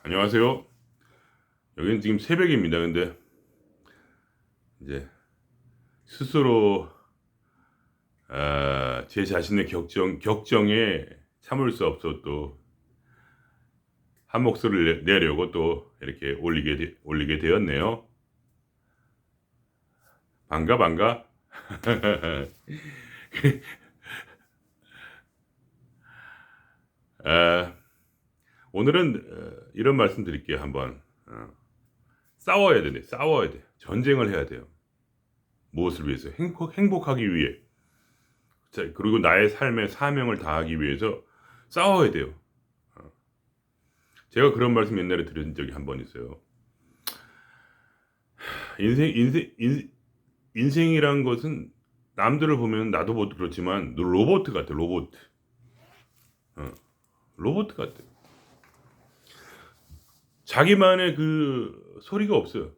안녕하세요. 여기는 지금 새벽입니다. 근데 이제 스스로 제 자신의 격정에 참을 수 없어 또 한 목소리를 내려고 또 이렇게 올리게 되었네요. 반가 반가. 아, 오늘은 이런 말씀 드릴게요. 한번 싸워야 되네. 싸워야 돼. 전쟁을 해야 돼요. 무엇을 위해서? 행복하기 위해. 자, 그리고 나의 삶의 사명을 다하기 위해서 싸워야 돼요. 제가 그런 말씀 옛날에 드린 적이 한 번 있어요. 인생, 인생, 인생이란 것은 남들을 보면 나도 그렇지만 로봇 같아, 로봇. 어, 로봇 같아. 자기만의 그 소리가 없어요.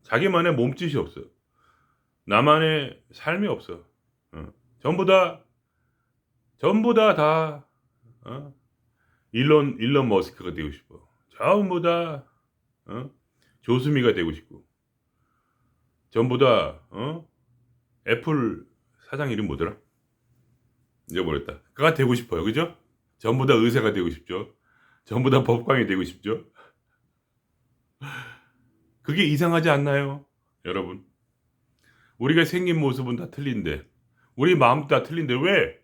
자기만의 몸짓이 없어요. 나만의 삶이 없어. 전부 다, 전부 다, 어? 일론 머스크가 되고 싶어. 전부 다, 어? 조수미가 되고 싶고. 전부 다, 애플 사장 이름 뭐더라? 잊어버렸다. 그가 되고 싶어요. 그죠? 전부 다 의사가 되고 싶죠. 전부 다 법관이 되고 싶죠. 그게 이상하지 않나요? 여러분. 우리가 생긴 모습은 다 틀린데, 우리 마음도 다 틀린데, 왜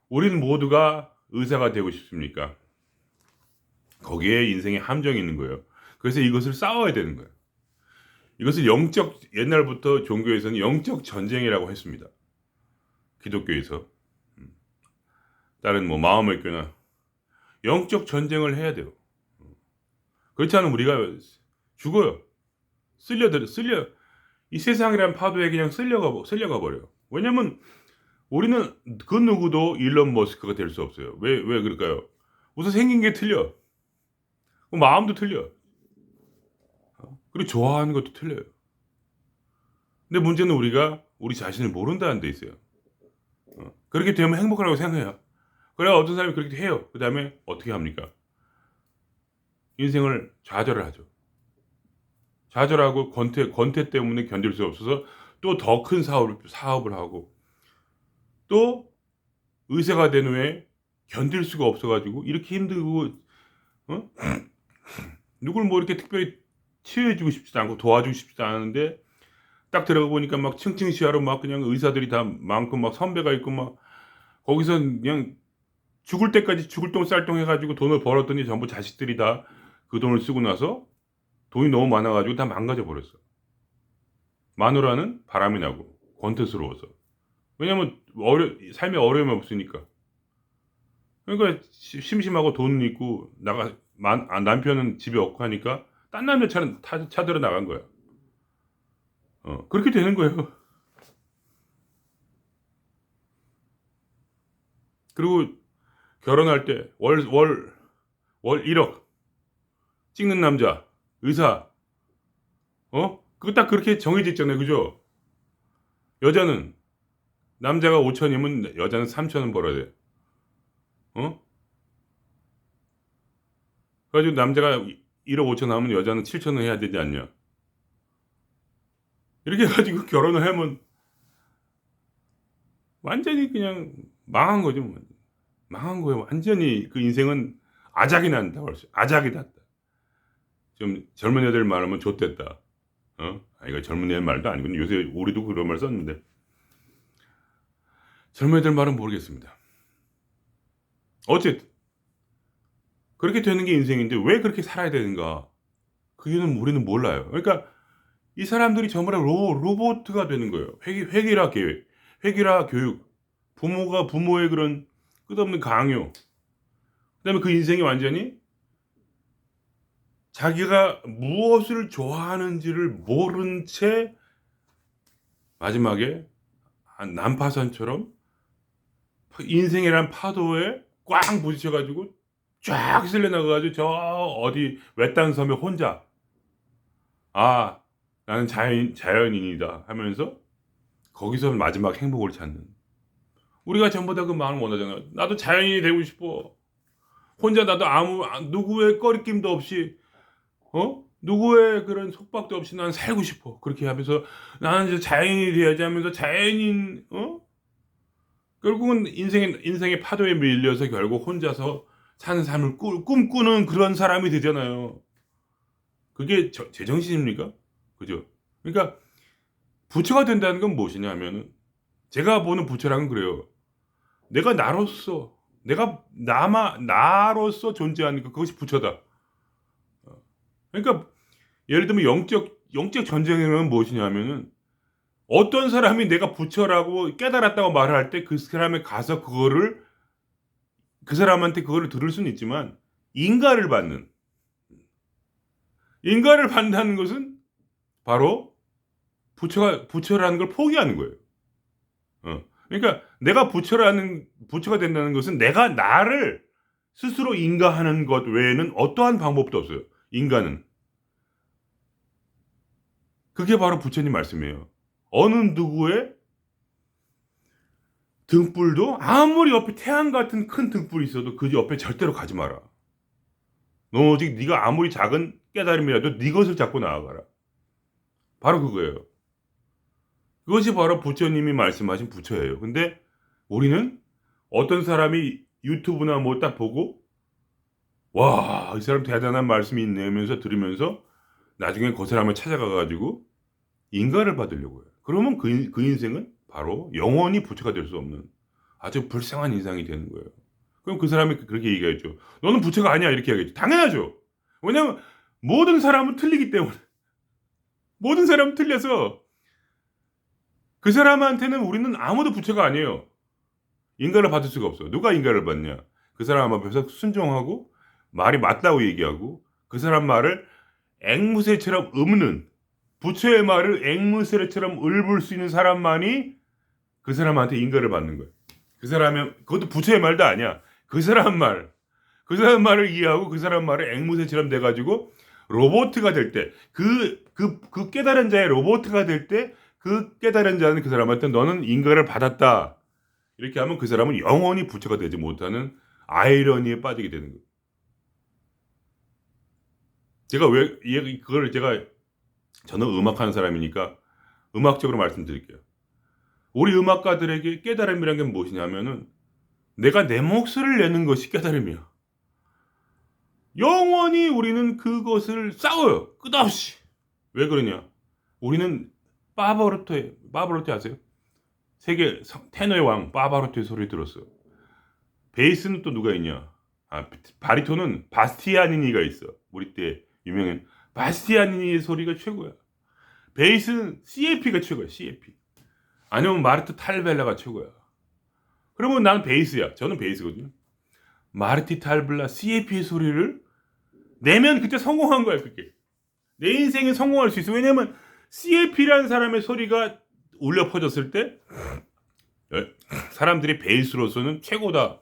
우리는 모두가 의사가 되고 싶습니까? 거기에 인생의 함정이 있는 거예요. 그래서 이것을 싸워야 되는 거예요. 이것을 옛날부터 종교에서는 영적 전쟁이라고 했습니다. 기독교에서. 다른 뭐 마음의 교나 영적 전쟁을 해야 돼요. 그렇지 않으면 우리가 죽어요. 이 세상이란 파도에 그냥 쓸려가 버려요. 왜냐면 우리는 그 누구도 일론 머스크가 될 수 없어요. 왜 그럴까요? 우선 생긴 게 틀려. 마음도 틀려. 그리고 좋아하는 것도 틀려요. 근데 문제는 우리가 우리 자신을 모른다는 데 있어요. 그렇게 되면 행복하라고 생각해요. 그래야 어떤 사람이 그렇게 해요. 그 다음에 어떻게 합니까? 인생을 좌절을 하죠. 좌절하고 권태 때문에 견딜 수 없어서 또 더 큰 사업을 하고 또 의사가 된 후에 견딜 수가 없어가지고 이렇게 힘들고 어? 누굴 뭐 이렇게 특별히 치유해주고 싶지도 않고 도와주고 싶지도 않은데 딱 들어가 보니까 막 층층시하로 막 그냥 의사들이 다 많고 막 선배가 있고 막 거기서 그냥 죽을 때까지 죽을 똥 쌀똥 해가지고 돈을 벌었더니 전부 자식들이 다 그 돈을 쓰고 나서 돈이 너무 많아가지고 다 망가져 버렸어. 마누라는 바람이 나고 권태스러워서. 왜냐면 삶에 어려움이 없으니까. 그러니까 심심하고 돈 있고 남편은 집에 없고 하니까 딴 남자 차들어 나간 거야. 그렇게 되는 거예요. 그리고 결혼할 때 월 1억 찍는 남자 의사 그거 딱 그렇게 정해져 있잖아요. 그죠? 여자는 남자가 5천이면 여자는 3천은 벌어야 돼. 어? 그래가지고 남자가 1억 5천 하면 여자는 7천은 해야 되지 않냐? 이렇게 해가지고 결혼을 하면 완전히 그냥 망한 거죠. 뭐. 망한 거예요. 완전히 그 인생은 아작이 난다. 아작이 났다. 좀 젊은 애들 말하면 좆됐다. 이거 젊은 애들 말도 아니고 요새 우리도 그런 말 썼는데 젊은 애들 말은 모르겠습니다. 어쨌든 그렇게 되는 게 인생인데 왜 그렇게 살아야 되는가? 그 이유는 우리는 몰라요. 그러니까 이 사람들이 전부 다 로봇가 되는 거예요. 회계라 계획, 회계라 교육, 부모가 부모의 그런 끝없는 강요. 그다음에 그 인생이 완전히 자기가 무엇을 좋아하는지를 모른 채 마지막에 난파선처럼 인생이란 파도에 꽝 부딪혀가지고 쫙 쓸려나가가지고 저 어디 외딴 섬에 혼자 나는 자연인이다 하면서 거기서 마지막 행복을 찾는 우리가 전부 다 그 마음을 원하잖아요. 나도 자연인이 되고 싶어. 혼자 나도 누구의 꺼리낌도 없이 누구의 그런 속박도 없이 난 살고 싶어. 그렇게 하면서 나는 이제 자연인이 돼야지 하면서 자연인 결국은 인생의 파도에 밀려서 결국 혼자서 사는 삶을 꿈꾸는 그런 사람이 되잖아요. 그게 제정신입니까? 그죠? 그러니까 부처가 된다는 건 무엇이냐면은 제가 보는 부처랑은 그래요. 내가 나로서 존재하는 것, 그것이 부처다. 그러니까 예를 들면 영적 전쟁이라는 무엇이냐면은 어떤 사람이 내가 부처라고 깨달았다고 말을 할 때 그 사람에 가서 그 사람한테 그거를 들을 수는 있지만 인가를 받는다는 것은 바로 부처라는 걸 포기하는 거예요. 그러니까 내가 부처가 된다는 것은 내가 나를 스스로 인가하는 것 외에는 어떠한 방법도 없어요. 인가는. 그게 바로 부처님 말씀이에요. 어느 누구의 등불도 아무리 옆에 태양 같은 큰 등불이 있어도 그 옆에 절대로 가지 마라. 오직 네가 아무리 작은 깨달음이라도 네 것을 잡고 나아가라. 바로 그거예요. 그것이 바로 부처님이 말씀하신 부처예요. 근데 우리는 어떤 사람이 유튜브나 뭐 딱 보고 와, 이 사람 대단한 말씀이 있네 하면서 들으면서 나중에 그 사람을 찾아가가지고 인가를 받으려고 해요. 그러면 그 인생은 바로 영원히 부처가 될 수 없는 아주 불쌍한 인상이 되는 거예요. 그럼 그 사람이 그렇게 얘기하죠. 너는 부처가 아니야 이렇게 얘기하겠죠. 당연하죠. 왜냐하면 모든 사람은 틀리기 때문에. 모든 사람은 틀려서 그 사람한테는 우리는 아무도 부처가 아니에요. 인가를 받을 수가 없어. 누가 인가를 받냐. 그 사람 앞에서 순종하고 말이 맞다고 얘기하고 그 사람 말을 앵무새처럼 읊는, 부처의 말을 앵무새처럼 읊을 수 있는 사람만이 그 사람한테 인가를 받는 거예요. 그 사람은 그것도 부처의 말도 아니야. 그 사람 말을 이해하고 그 사람 말을 앵무새처럼 돼가지고 로보트가 될 때, 그 깨달은 자의 로보트가 될 때, 그 깨달은 자는 그 사람한테 너는 인가를 받았다. 이렇게 하면 그 사람은 영원히 부처가 되지 못하는 아이러니에 빠지게 되는 거예요. 저는 음악하는 사람이니까 음악적으로 말씀드릴게요. 우리 음악가들에게 깨달음이란 게 무엇이냐면은 내가 내 목소리를 내는 것이 깨달음이야. 영원히 우리는 그것을 싸워요. 끝없이. 왜 그러냐? 우리는 파바로티 아세요? 세계 테너의 왕 파바로티의 소리를 들었어요. 베이스는 또 누가 있냐? 바리톤은 바스티아니니가 있어. 우리 때 유명한 바스티아니니의 소리가 최고야. 베이스는 CAP가 최고야. CAP. 아니면 마르트 탈벨라가 최고야. 그러면 나는 베이스야. 저는 베이스거든요. 마르티 탈벨라 CAP의 소리를 내면 그때 성공한 거야. 그게 내 인생에 성공할 수 있어. 왜냐면 CAP라는 사람의 소리가 울려 퍼졌을 때 사람들이 베이스로서는 최고다.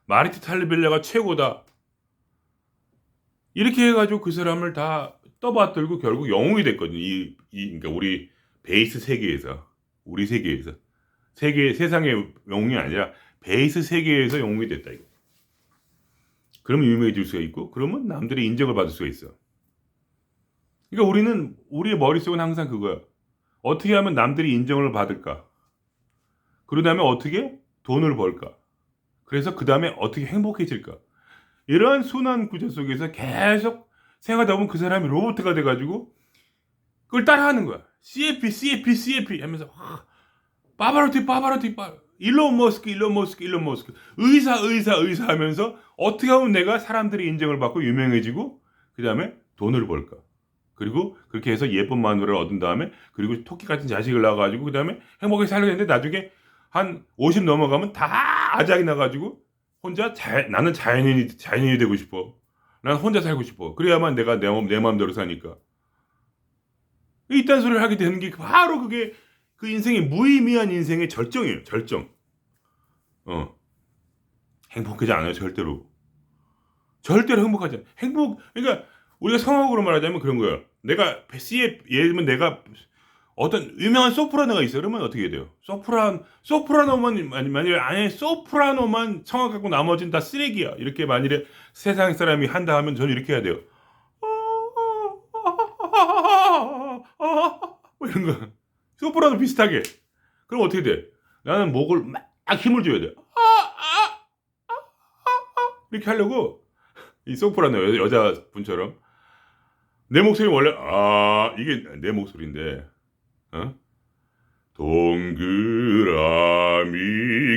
마르티 탈벨라가 최고다. 이렇게 해가지고 그 사람을 다 떠받들고 결국 영웅이 됐거든요. 그러니까 우리 베이스 세계에서, 우리 세계에서, 세상의 영웅이 아니라 베이스 세계에서 영웅이 됐다 이거. 그러면 유명해질 수가 있고, 그러면 남들의 인정을 받을 수가 있어. 그러니까 우리의 머릿속은 항상 그거야. 어떻게 하면 남들이 인정을 받을까? 그러고 다음에 어떻게 돈을 벌까? 그래서 그 다음에 어떻게 행복해질까? 이러한 순환 구조 속에서 계속 생각하다 보면 그 사람이 로봇가 돼가지고 그걸 따라하는 거야. CAP 하면서 파바로티 일론 머스크 의사 하면서 어떻게 하면 내가 사람들이 인정을 받고 유명해지고 그 다음에 돈을 벌까? 그리고 그렇게 해서 예쁜 마누라를 얻은 다음에 그리고 토끼 같은 자식을 낳아가지고 그 다음에 행복하게 살려야 되는데 나중에 한 50 넘어가면 다 아작이 나가지고 혼자 나는 자연인이 되고 싶어. 난 혼자 살고 싶어. 그래야만 내가 내 마음대로 사니까. 이딴 소리를 하게 되는 게 바로 그게 그 인생의 무의미한 인생의 절정이에요. 절정. 행복하지 않아요. 절대로 행복하지 않아. 그러니까 우리가 성악으로 말하자면 그런 거야. 예를 들면 내가 어떤 유명한 소프라노가 있어요. 그러면 어떻게 해야 돼요? 소프라노만 만약에 아예 소프라노만 성악 갖고 나머지는 다 쓰레기야. 이렇게 만일에 세상 사람이 한다 하면 저는 이렇게 해야 돼요. 뭐 이런 거. 소프라노 비슷하게. 그럼 어떻게 돼? 나는 목을 막 힘을 줘야 돼. 이렇게 하려고 이 소프라노 여자분처럼 내 목소리 원래 이게 내 목소리인데 동그라미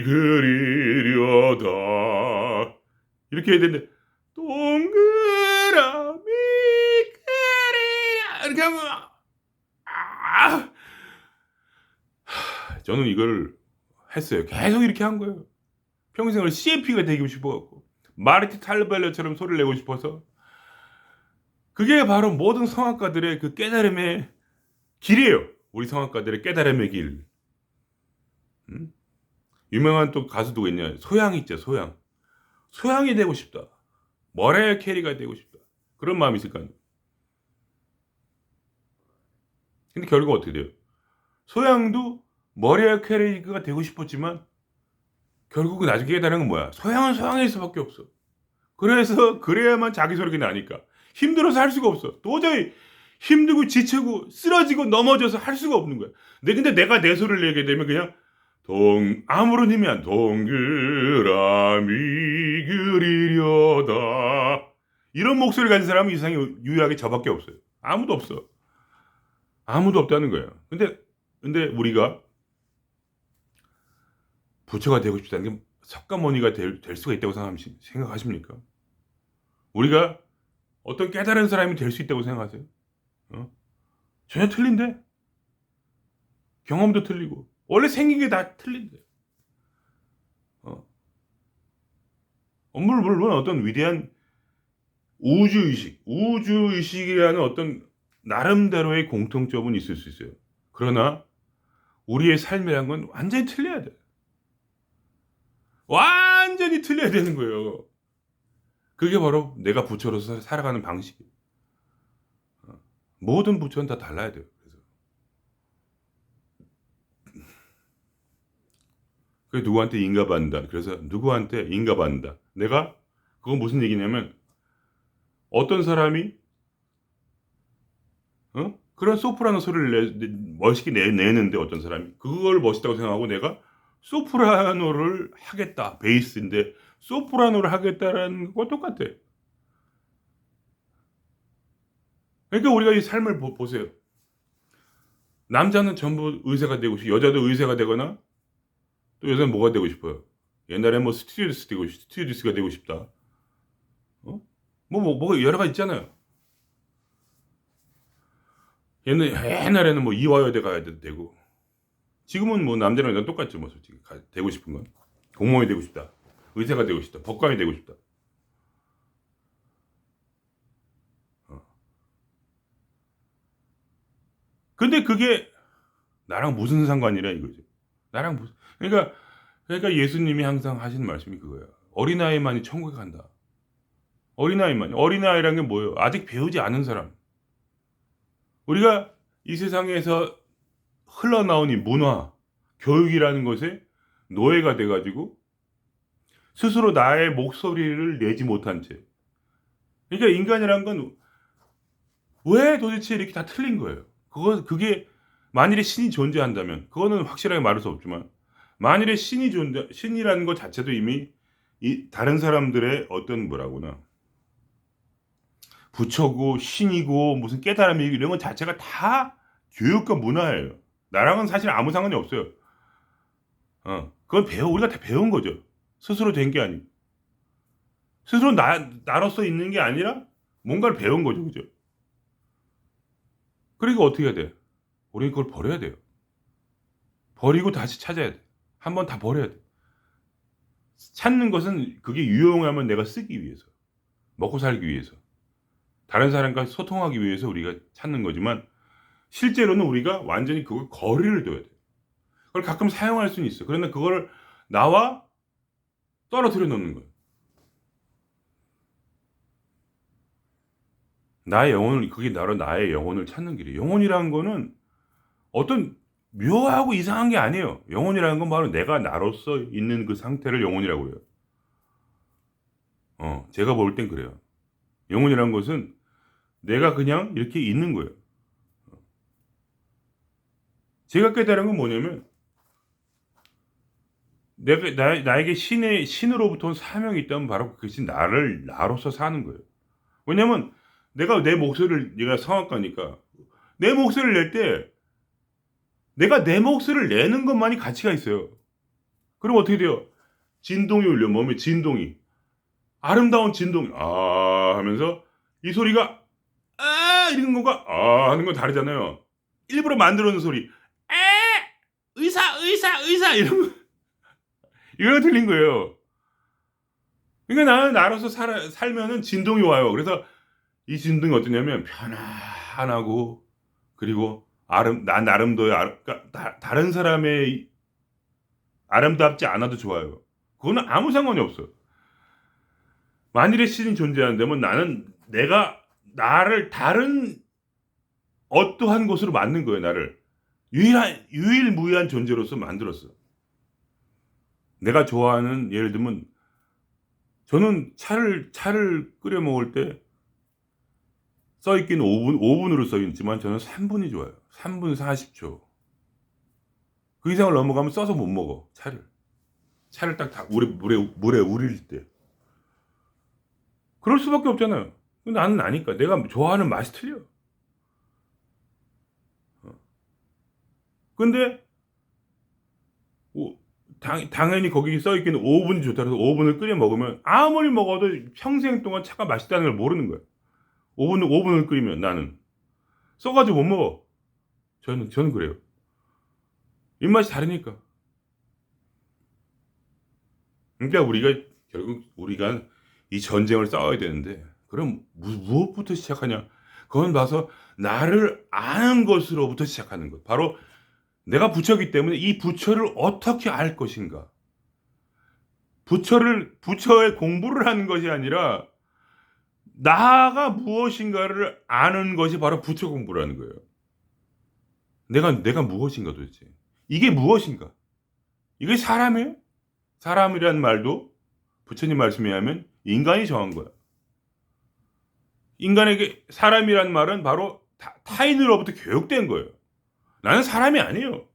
그리려다 이렇게 해야 되는데 동그라미 그리려 이렇게 하면 저는 이걸 했어요. 계속 이렇게 한 거예요. 평생을 CFP가 되고 싶어갖고 마르티 탈발레처럼 소리를 내고 싶어서 그게 바로 모든 성악가들의 그 깨달음의 길이에요. 우리 성악가들의 깨달음의 길. 유명한 또 가수 누구 있냐? 소양 있죠. 소양이 되고 싶다. 머라이어 캐리가 되고 싶다. 그런 마음이 있을 거 아니에요. 근데 결국 어떻게 돼요? 소양도 머라이어 캐리가 되고 싶었지만 결국은 나중에 깨달은 건 뭐야? 소양은 소양일 수밖에 없어. 그래서 그래야만 자기 소리가 나니까. 힘들어서 할 수가 없어. 도저히 힘들고 지치고 쓰러지고 넘어져서 할 수가 없는 거야. 근데 내가 내 소리를 내게 되면 그냥 아무런 힘이 안 동그라미 그리려다 이런 목소리 가진 사람은 이 세상에 유일하게 저밖에 없어요. 아무도 없어. 아무도 없다는 거예요. 근데 우리가 부처가 되고 싶다는 게 석가모니가 될 수가 있다고 생각하십니까? 우리가 어떤 깨달은 사람이 될 수 있다고 생각하세요? 전혀 틀린데? 경험도 틀리고 원래 생긴 게 다 틀린데. 물론 어떤 위대한 우주의식이라는 어떤 나름대로의 공통점은 있을 수 있어요. 그러나 우리의 삶이란 건 완전히 틀려야 돼. 완전히 틀려야 되는 거예요. 그게 바로 내가 부처로서 살아가는 방식이에요. 모든 부처는 다 달라야 돼요. 그래서 누구한테 인가받는다. 그래서 누구한테 인가받는다. 내가 그건 무슨 얘기냐면 어떤 사람이 그런 소프라노 소리를 멋있게 내는데 어떤 사람이 그걸 멋있다고 생각하고 내가 소프라노를 하겠다. 베이스인데 소프라노를 하겠다라는 거 똑같아. 그러니까 우리가 이 삶을 보세요. 남자는 전부 의사가 되고 싶고 여자도 의사가 되거나 또 여자는 뭐가 되고 싶어요? 옛날에 뭐 스튜어디스가 되고 싶다. 뭐가 여러 가지 있잖아요. 옛날에는 뭐 이화여대 가야 되고 지금은 뭐 남자랑 여자랑 똑같죠. 뭐 솔직히 되고 싶은 건 공무원이 되고 싶다. 의사가 되고 싶다. 법관이 되고 싶다. 근데 그게 나랑 무슨 상관이라 이거죠. 나랑 무슨 그러니까 예수님이 항상 하시는 말씀이 그거예요. 어린아이만이 천국에 간다. 어린아이란 게 뭐예요? 아직 배우지 않은 사람. 우리가 이 세상에서 흘러나온 이 문화, 교육이라는 것에 노예가 돼가지고 스스로 나의 목소리를 내지 못한 채. 그러니까 인간이란 건 왜 도대체 이렇게 다 틀린 거예요. 그게 만일에 신이 존재한다면, 그거는 확실하게 말할 수 없지만, 만일에 신이라는 것 자체도 이미 다른 사람들의 어떤 뭐라고나, 부처고, 신이고, 무슨 깨달음이고, 이런 것 자체가 다 교육과 문화예요. 나랑은 사실 아무 상관이 없어요. 그건 우리가 다 배운 거죠. 스스로 된 게 아니고. 스스로 나로서 있는 게 아니라, 뭔가를 배운 거죠. 그죠? 그러니까 어떻게 해야 돼? 우리 그걸 버려야 돼요. 버리고 다시 찾아야 돼. 한번 다 버려야 돼. 찾는 것은 그게 유용하면 내가 쓰기 위해서. 먹고 살기 위해서. 다른 사람과 소통하기 위해서 우리가 찾는 거지만 실제로는 우리가 완전히 그걸 거리를 둬야 돼. 그걸 가끔 사용할 수는 있어. 그러나 그걸 나와 떨어뜨려 놓는 거예요. 그게 나의 영혼을 찾는 길이에요. 영혼이라는 거는 어떤 묘하고 이상한 게 아니에요. 영혼이라는 건 바로 내가 나로서 있는 그 상태를 영혼이라고 해요. 제가 볼 땐 그래요. 영혼이라는 것은 내가 그냥 이렇게 있는 거예요. 제가 깨달은 건 뭐냐면 내가 나에게 신으로부터 온 사명이 있다면 바로 그것이 나로서 사는 거예요. 왜냐면 내가 내 목소리를 내가 성악가니까 내 목소리를 낼 때 내가 내 목소리를 내는 것만이 가치가 있어요. 그럼 어떻게 돼요? 진동이 울려. 몸에 진동이. 아름다운 진동이 하면서 이 소리가 이러는 것과 하는 건 다르잖아요. 일부러 만들어 놓은 소리. 의사 이런 거 이거 들린 거예요. 그러니까 나는 나로서 살면은 진동이 와요. 그래서 이 진동이 어떠냐면 편안하고 그리고 난 나름대로의 그러니까 다른 사람의 아름답지 않아도 좋아요. 그거는 아무 상관이 없어요. 만일에 신이 존재한다면 나는 내가 나를 다른 어떠한 곳으로 만든 거예요. 나를 유일무이한 존재로서 만들었어. 내가 좋아하는 예를 들면 저는 차를 끓여 먹을 때 써 있기는 5분으로 써 있지만 저는 3분이 좋아요. 3분 40초. 그 이상을 넘어가면 써서 못 먹어. 차를 딱 다 물에 우릴 때. 그럴 수밖에 없잖아요. 나는 아니까. 내가 좋아하는 맛이 틀려. 근데 당연히 거기 써 있기는 5분이 좋다 그래서 5분을 끓여 먹으면 아무리 먹어도 평생 동안 차가 맛있다는 걸 모르는 거야. 5분을 끓이면 나는 써 가지고 못 먹어. 저는 그래요. 입맛이 다르니까. 그러니까 결국 우리가 이 전쟁을 싸워야 되는데 그럼 무엇부터 시작하냐? 그건 봐서 나를 아는 것으로부터 시작하는 것. 바로 내가 부처이기 때문에 이 부처를 어떻게 알 것인가? 부처의 공부를 하는 것이 아니라 나가 무엇인가를 아는 것이 바로 부처 공부라는 거예요. 내가 무엇인가 도대체? 이게 무엇인가? 이게 사람이에요? 사람이란 말도 부처님 말씀에 의하면 인간이 정한 거야. 인간에게 사람이란 말은 바로 타인으로부터 교육된 거예요. 나는 사람이 아니에요.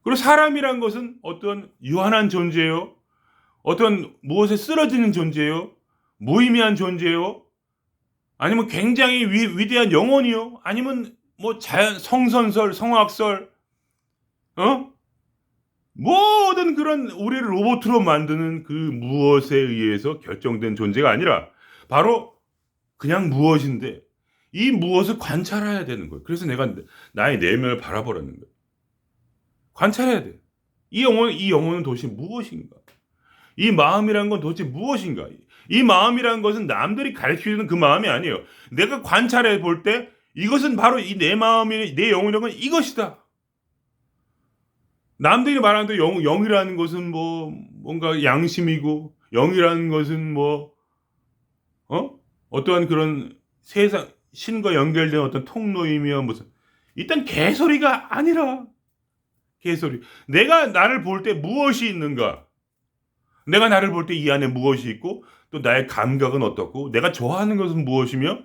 그리고 사람이란 것은 어떤 유한한 존재예요. 어떤 무엇에 쓰러지는 존재예요. 무의미한 존재예요. 아니면 굉장히 위대한 영혼이요. 아니면 뭐 성선설, 성악설, 모든 그런 우리를 로봇으로 만드는 그 무엇에 의해서 결정된 존재가 아니라 바로 그냥 무엇인데 이 무엇을 관찰해야 되는 거예요. 그래서 내가 나의 내면을 바라보라는 거예요. 관찰해야 돼. 이 영혼은 도대체 무엇인가? 이 마음이란 건 도대체 무엇인가? 이 마음이라는 것은 남들이 가르쳐주는 그 마음이 아니에요. 내가 관찰해 볼 때 이것은 바로 내 마음이 내 영이라는 건 이것이다. 남들이 말하는 영이라는 것은 뭔가 양심이고 영이라는 것은 어떠한 그런 세상 신과 연결된 어떤 통로이며 무슨 일단 개소리가 아니라 개소리. 내가 나를 볼 때 무엇이 있는가? 내가 나를 볼 때 이 안에 무엇이 있고 또 나의 감각은 어떻고 내가 좋아하는 것은 무엇이며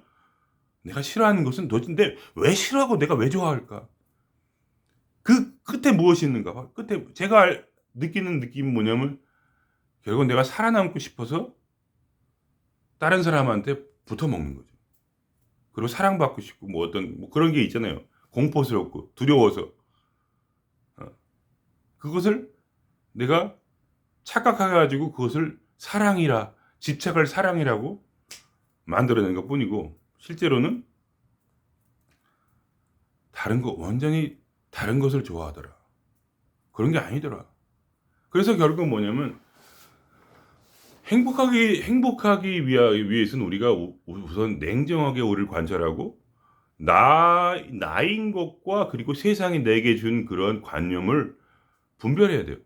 내가 싫어하는 것은 도대체 왜 싫어하고 내가 왜 좋아할까? 그 끝에 무엇이 있는가? 끝에 제가 느끼는 느낌은 뭐냐면 결국 내가 살아남고 싶어서 다른 사람한테 붙어먹는 거죠. 그리고 사랑받고 싶고 어떤 그런 게 있잖아요. 공포스럽고 두려워서 그것을 내가 착각해가지고 그것을 집착을 사랑이라고 만들어낸 것 뿐이고 실제로는 완전히 다른 것을 좋아하더라. 그런 게 아니더라. 그래서 결국은 뭐냐면 행복하기 위해서는 우리가 우선 냉정하게 우리를 관찰하고 나인 것과 그리고 세상이 내게 준 그런 관념을 분별해야 돼요.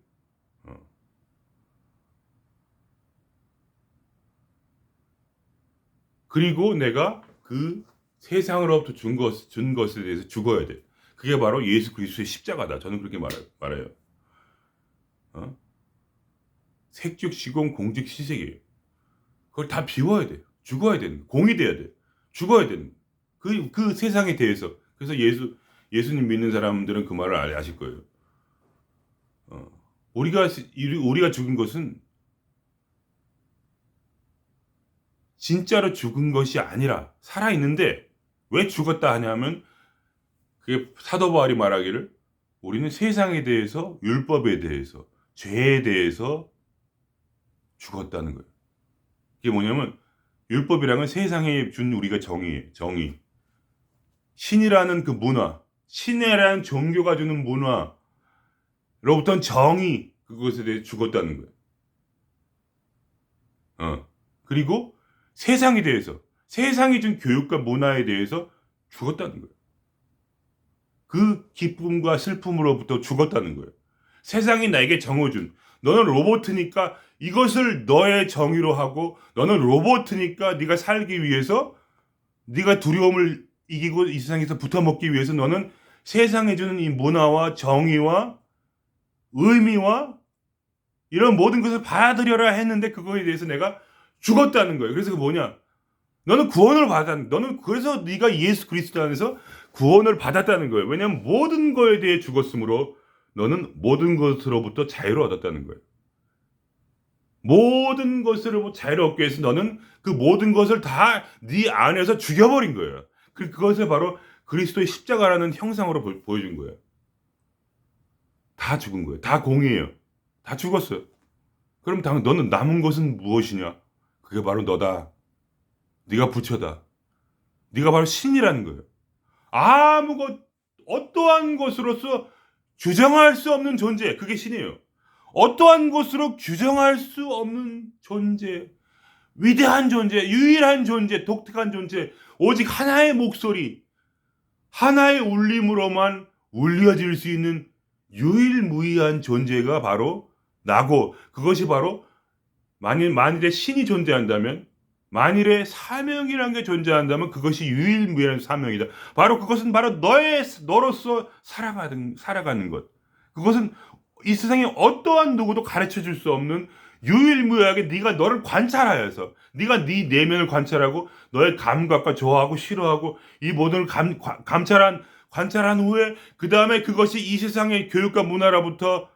그리고 내가 그 세상으로부터 준 것에 대해서 죽어야 돼. 그게 바로 예수 그리스도의 십자가다. 저는 그렇게 말해요. 색즉 시공 공즉 시색이에요. 그걸 다 비워야 돼요. 죽어야 되는 거예요. 공이 돼야 돼요. 죽어야 되는 거예요. 그 세상에 대해서. 그래서 예수님 믿는 사람들은 그 말을 아실 거예요. 우리가 죽은 것은 진짜로 죽은 것이 아니라 살아있는데 왜 죽었다 하냐면 그게 사도 바울이 말하기를 우리는 세상에 대해서 율법에 대해서 죄에 대해서 죽었다는 거예요. 이게 뭐냐면 율법이라는 세상에 준 우리가 정의. 신이라는 그 문화, 신이라는 종교가 주는 문화로부터 정의 그것에 대해 죽었다는 거예요. 그리고 세상에 대해서 세상이 준 교육과 문화에 대해서 죽었다는 거예요. 그 기쁨과 슬픔으로부터 죽었다는 거예요. 세상이 나에게 정해준 너는 로봇이니까 이것을 너의 정의로 하고 너는 로봇이니까 네가 살기 위해서 네가 두려움을 이기고 이 세상에서 붙어먹기 위해서 너는 세상에 주는 이 문화와 정의와 의미와 이런 모든 것을 받아들여라 했는데 그거에 대해서 내가 죽었다는 거예요. 그래서 그 뭐냐? 너는 구원을 받았는 너는 그래서 네가 예수 그리스도 안에서 구원을 받았다는 거예요. 왜냐하면 모든 거에 대해 죽었으므로 너는 모든 것으로부터 자유를 얻었다는 거예요. 모든 것으로 자유를 얻기 위해서 너는 그 모든 것을 다 네 안에서 죽여버린 거예요. 그것을 바로 그리스도의 십자가라는 형상으로 보여준 거예요. 다 죽은 거예요. 다 공이에요. 다 죽었어요. 그럼 너는 남은 것은 무엇이냐? 그게 바로 너다. 네가 부처다. 네가 바로 신이라는 거예요. 어떠한 것으로서 규정할 수 없는 존재, 그게 신이에요. 어떠한 것으로 규정할 수 없는 존재, 위대한 존재, 유일한 존재, 독특한 존재, 오직 하나의 목소리, 하나의 울림으로만 울려질 수 있는 유일무이한 존재가 바로 나고, 그것이 바로 만일에 신이 존재한다면, 만일에 사명이라는 게 존재한다면 그것이 유일무이한 사명이다. 바로 그것은 바로 너로서 살아가는 것. 그것은 이 세상에 어떠한 누구도 가르쳐 줄 수 없는 유일무이하게 네가 너를 관찰하여서 네가 네 내면을 관찰하고 너의 감각과 좋아하고 싫어하고 이 모든 걸 관찰한 후에 그 다음에 그것이 이 세상의 교육과 문화로부터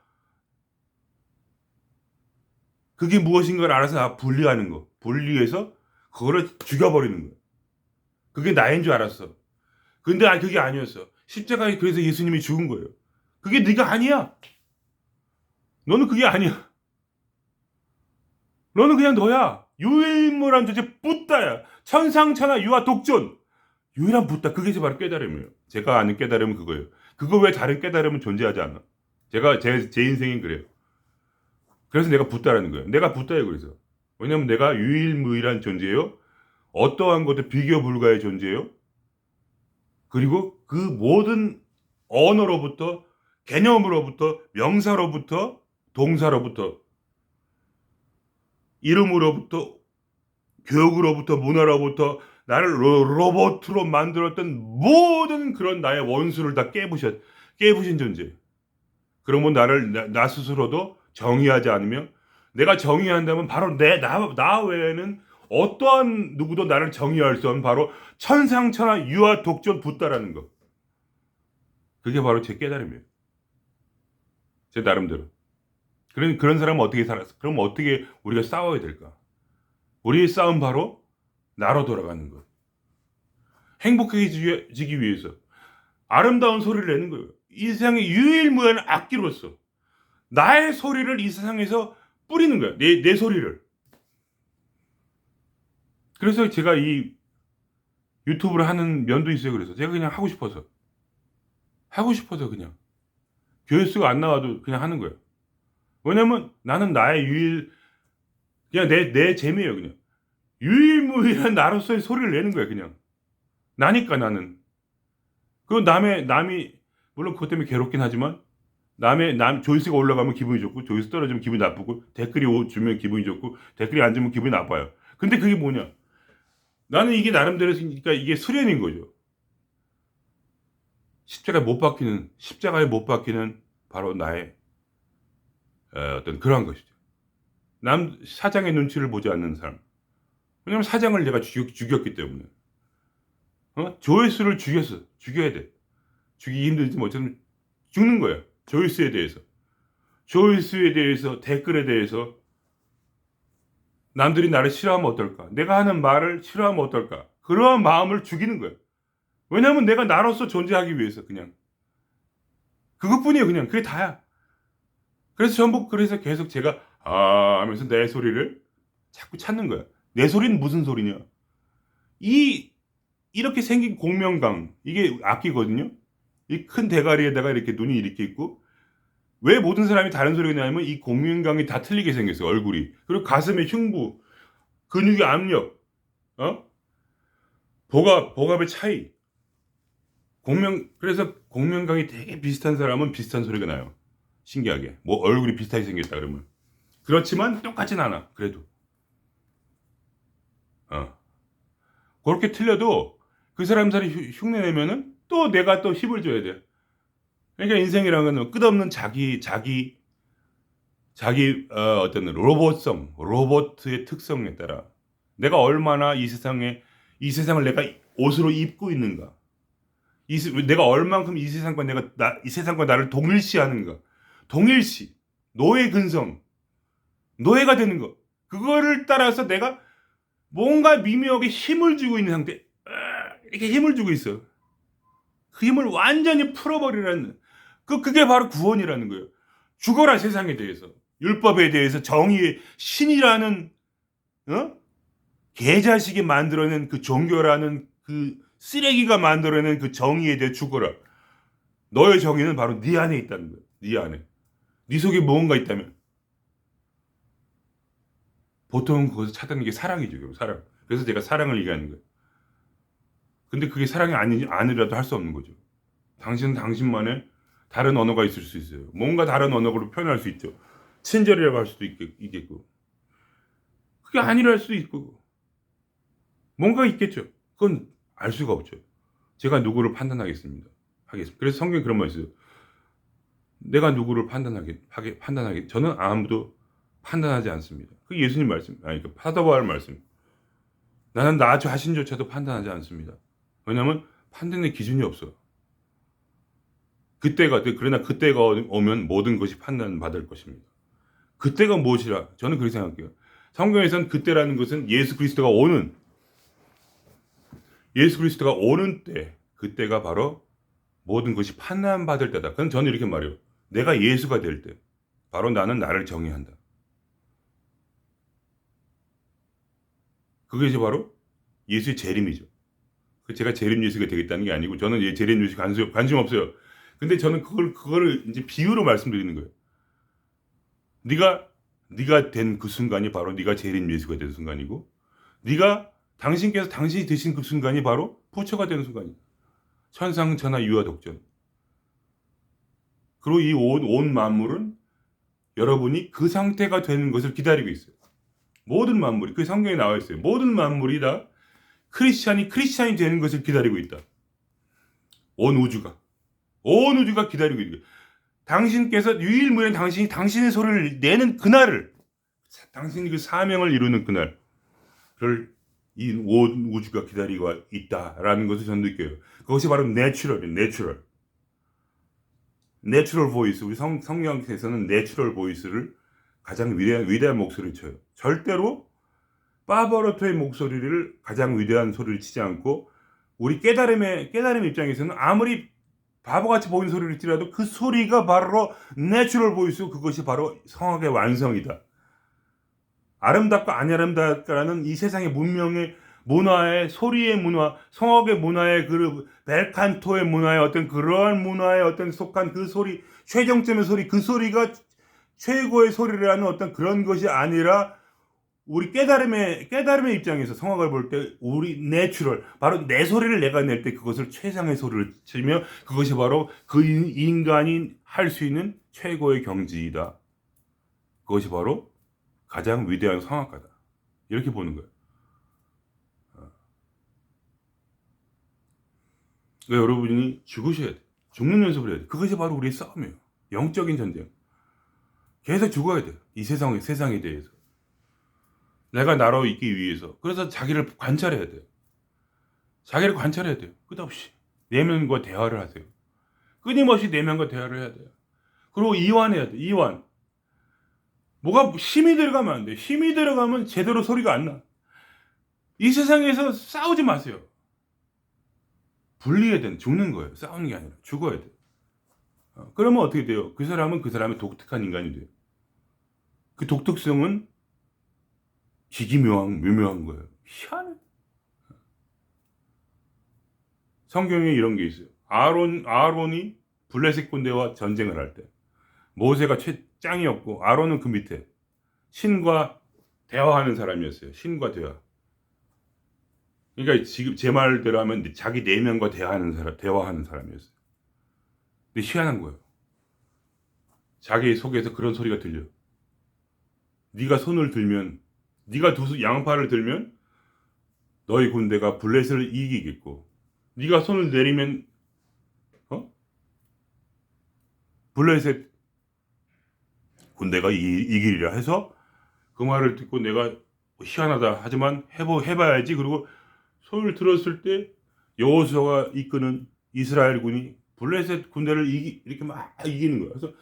그게 무엇인가를 알아서 분리하는 거. 분리해서 그거를 죽여버리는 거예요. 그게 나인 줄 알았어. 근데 그게 아니었어. 십자가에 그래서 예수님이 죽은 거예요. 그게 네가 아니야. 너는 그게 아니야. 너는 그냥 너야. 유일무이한 존재 붓다야. 천상천하 유아 독존. 유일한 붓다. 그게 바로 깨달음이에요. 제가 아는 깨달음은 그거예요. 그거 외에 다른 깨달음은 존재하지 않아. 제 인생은 그래요. 그래서 내가 붓다라는 거예요. 내가 붓다예요. 그래서. 왜냐면 내가 유일무이한 존재예요. 어떠한 것도 비교 불가의 존재예요. 그리고 그 모든 언어로부터 개념으로부터 명사로부터 동사로부터 이름으로부터 교육으로부터 문화로부터 나를 로봇으로 만들었던 모든 그런 나의 원수를 다 깨부신 존재. 그러면 나 스스로도 정의하지 않으면 내가 정의한다면 바로 나 외에는 어떠한 누구도 나를 정의할 수 없는 바로 천상천하 유아 독존 붓다라는 거. 그게 바로 제 깨달음이에요. 제 나름대로. 그런 사람은 어떻게 살았어? 그럼 어떻게 우리가 싸워야 될까? 우리의 싸움 바로 나로 돌아가는 것. 행복해지기 위해서 아름다운 소리를 내는 거예요. 이 세상의 유일무이한 악기로서 나의 소리를 이 세상에서 뿌리는 거야. 내 소리를. 그래서 제가 이 유튜브를 하는 면도 있어요. 그래서 제가 그냥 하고 싶어서 그냥 조회수가 안 나와도 그냥 하는 거예요. 왜냐면 나는 그냥 내 재미예요. 그냥 유일무이한 나로서의 소리를 내는 거야. 그냥 나니까 나는. 그리고 남이 물론 그것 때문에 괴롭긴 하지만 조회수가 올라가면 기분이 좋고 조회수 떨어지면 기분이 나쁘고 댓글이 주면 기분이 좋고 댓글이 안 주면 기분이 나빠요. 근데 그게 뭐냐? 나는 이게 나름대로 그러니까 이게 수련인 거죠. 십자가에 못 박히는 바로 나의 어떤 그러한 것이죠. 사장의 눈치를 보지 않는 사람. 왜냐면 사장을 내가 죽였기 때문에. 조회수를 죽여야 돼. 죽이기 힘들지만 어쨌든 죽는 거야. 조회수에 대해서 댓글에 대해서 남들이 나를 싫어하면 어떨까? 내가 하는 말을 싫어하면 어떨까? 그러한 마음을 죽이는 거야. 왜냐면 내가 나로서 존재하기 위해서 그냥. 그것뿐이에요. 그냥 그게 다야. 그래서 계속 제가 하면서 내 소리를 자꾸 찾는 거야. 내 소리는 무슨 소리냐? 이렇게 생긴 공명강, 이게 악기거든요. 이 큰 대가리에다가 이렇게 눈이 이렇게 있고, 왜 모든 사람이 다른 소리가 나냐면 이 공명강이 다 틀리게 생겼어요. 얼굴이. 그리고 가슴의 흉부, 근육의 압력, 복압의 차이. 그래서 공명강이 되게 비슷한 사람은 비슷한 소리가 나요. 신기하게. 뭐 얼굴이 비슷하게 생겼다 그러면. 그렇지만 똑같진 않아. 그래도. 그렇게 틀려도 그 사람들이 흉내내면은 또 내가 또 힘을 줘야 돼. 그러니까 인생이라는 건 끝없는 어떤 로봇의 특성에 따라 내가 얼마나 이 세상을 내가 옷으로 입고 있는가. 내가 얼만큼 이 세상과 나를 동일시하는가. 노예 근성, 노예가 되는 거. 그거를 따라서 내가 뭔가 미묘하게 힘을 주고 있는 상태. 이렇게 힘을 주고 있어. 그 힘을 완전히 풀어버리라는, 그게 바로 구원이라는 거예요. 죽어라, 세상에 대해서. 율법에 대해서, 정의의 신이라는, 개자식이 만들어낸 그 종교라는 그 쓰레기가 만들어낸 그 정의에 대해 죽어라. 너의 정의는 바로 네 안에 있다는 거예요. 네 안에. 네 속에 무언가 있다면. 보통 그것을 찾는 게 사랑이죠. 사랑. 그래서 제가 사랑을 얘기하는 거예요. 근데 그게 사랑이 아니라도 할 수 없는 거죠. 당신은 당신만의 다른 언어가 있을 수 있어요. 뭔가 다른 언어로 표현할 수 있죠. 친절이라고 할 수도 있겠고. 그게 아니라 할 수도 있고. 뭔가 있겠죠. 그건 알 수가 없죠. 제가 누구를 판단하겠습니다. 그래서 성경에 그런 말 있어요. 내가 누구를 판단하게. 저는 아무도 판단하지 않습니다. 그게 예수님 말씀. 그 사도바울 말씀. 나는 나 자신조차도 판단하지 않습니다. 왜냐하면 판단의 기준이 없어. 그러나 그때가 오면 모든 것이 판단받을 것입니다. 그때가 무엇이라? 저는 그렇게 생각해요. 성경에서는 그때라는 것은 예수 그리스도가 오는 때, 그때가 바로 모든 것이 판단받을 때다. 그럼 저는 이렇게 말해요. 내가 예수가 될 때, 바로 나는 나를 정의한다. 그게 이제 바로 예수의 재림이죠. 제가 재림 예수가 되겠다는 게 아니고, 저는 재림 예수 관심 없어요. 근데 저는 그거를 이제 비유로 말씀드리는 거예요. 네가 된 그 순간이 바로 네가 재림 예수가 된 순간이고, 당신이 되신 그 순간이 바로 포처가 되는 순간이에요. 천상천하 유아독전. 그리고 이 온 만물은 여러분이 그 상태가 되는 것을 기다리고 있어요. 모든 만물이, 그 성경에 나와 있어요. 모든 만물이 다 크리스찬이 되는 것을 기다리고 있다. 온 우주가 기다리고 있는 거예요. 당신께서 유일무이한 당신의 소리를 내는 그날을, 당신이 그 사명을 이루는 그날을 이 온 우주가 기다리고 있다라는 것을 저는 느껴요. 그것이 바로 내추럴 보이스. 우리 성경에서는 내추럴 보이스를 가장 위대한 목소리를 쳐요. 절대로 파바로토의 목소리를 가장 위대한 소리를 치지 않고, 우리 깨달음의 입장에서는 아무리 바보같이 보이는 소리를 치더라도 그 소리가 바로 내추럴 보이스고, 그것이 바로 성악의 완성이다. 아름답고 안 아름답다라는 이 세상의 문명의 문화의 소리의 문화, 성악의 문화의 그 벨칸토의 문화의 어떤 그러한 문화의 어떤 속한 그 소리, 최정점의 소리, 그 소리가 최고의 소리라는 어떤 그런 것이 아니라, 우리 깨달음의 입장에서 성악을 볼 때 우리 내추럴, 바로 내 소리를 내가 낼 때 그것을 최상의 소리를 치며, 그것이 바로 그 인간이 할 수 있는 최고의 경지이다. 그것이 바로 가장 위대한 성악가다. 이렇게 보는 거예요. 그러니까 여러분이 죽으셔야 돼. 죽는 연습을 해야 돼. 그것이 바로 우리의 싸움이에요. 영적인 전쟁. 계속 죽어야 돼. 이 세상에 대해서. 내가 나로 있기 위해서. 그래서 자기를 관찰해야 돼요. 자기를 관찰해야 돼요. 끝없이. 내면과 대화를 하세요. 끊임없이 내면과 대화를 해야 돼요. 그리고 이완해야 돼. 이완. 뭐가 힘이 들어가면 안 돼. 힘이 들어가면 제대로 소리가 안 나. 이 세상에서 싸우지 마세요. 분리해야 돼. 죽는 거예요. 싸우는 게 아니라 죽어야 돼. 그러면 어떻게 돼요? 그 사람은 그 사람의 독특한 인간이 돼요. 그 독특성은 묘묘한 거예요. 희한해. 성경에 이런 게 있어요. 아론이 블레셋 군대와 전쟁을 할 때 모세가 짱이었고 아론은 그 밑에 신과 대화하는 사람이었어요. 신과 대화. 그러니까 지금 제 말대로 하면 자기 내면과 대화하는 사람이었어요. 근데 희한한 거예요. 자기 속에서 그런 소리가 들려. 네가 손을 들면, 네가 두 양팔을 들면 너희 군대가 블레셋을 이기겠고, 네가 손을 내리면 블레셋 군대가 이기리라 해서 그 말을 듣고 내가 희한하다 하지만 해봐야지. 그리고 손을 들었을 때 여호수아가 이끄는 이스라엘 군이 블레셋 군대를 이렇게 막 이기는 거야. 그래서